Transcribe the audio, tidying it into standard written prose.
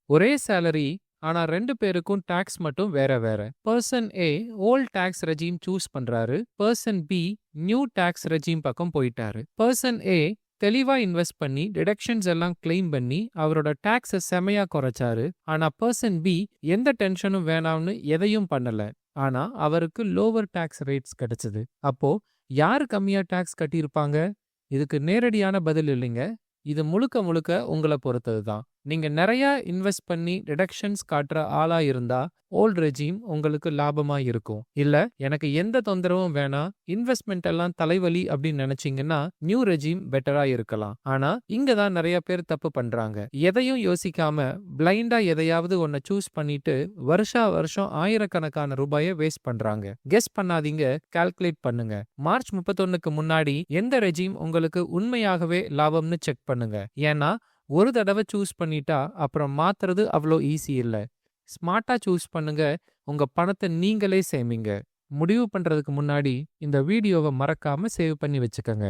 ஒரே சேலரி, ஆனா 2 பேருக்கும் டாக்ஸ் மட்டும் வேற வேற. Person A old tax regime choose பண்றாரு. Person B new tax regime பக்கம் போயிட்டாரு. பெர்சன் ஏ தெளிவா இன்வெஸ்ட் பண்ணி டிடக்ஷன்ஸ் எல்லாம் கிளைம் பண்ணி அவரோட டாக்ஸை செமையா குறைச்சாரு. ஆனா பெர்சன் பி எந்த டென்ஷனும் வேணாம்னு எதையும் பண்ணல. ஆனா அவருக்கு லோவர் டாக்ஸ் ரேட்ஸ் கிடைச்சது. அப்போ யாரு கம்மியா டாக்ஸ் கட்டியிருப்பாங்க? இதுக்கு நேரடியான பதில் இல்லைங்க. இது முழுக்க முழுக்க உங்களை பொறுத்தது தான். நீங்க நிறைய இன்வெஸ்ட் பண்ணி டிடக்ஷன்ஸ் காட்டுற ஆளா இருந்தா ஓல்ட் ரெஜிம் உங்களுக்கு லாபமா இருக்கும். இல்ல எனக்கு எந்த தொந்தரவும் வேணாம், இன்வெஸ்ட்மெண்ட் எல்லாம் தலைவலி அப்படின்னு நினைச்சீங்கன்னா நியூ ரெஜிம் பெட்டரா இருக்கலாம். ஆனா இங்க தான் நிறைய பேர் தப்பு பண்றாங்க. எதையும் யோசிக்காம பிளைண்டா எதையாவது ஒன்ன சூஸ் பண்ணிட்டு வருஷா வருஷம் ஆயிரக்கணக்கான ரூபாயை வேஸ்ட் பண்றாங்க. கெஸ் பண்ணாதீங்க, கால்குலேட் பண்ணுங்க. மார்ச் 31க்கு முன்னாடி எந்த ரெஜிம் உங்களுக்கு உண்மையாகவே லாபம்னு செக் பண்ணுங்க. ஏன்னா ஒரு தடவை சூஸ் பண்ணிட்டா அப்புறம் மாத்துறது அவ்வளோ ஈஸி இல்ல. ஸ்மார்ட்டா சூஸ் பண்ணுங்க. உங்க பணத்தை நீங்களே சேமிங்க. முடிவு பண்றதுக்கு முன்னாடி இந்த வீடியோவை மறக்காம சேவ் பண்ணி வச்சுக்கோங்க.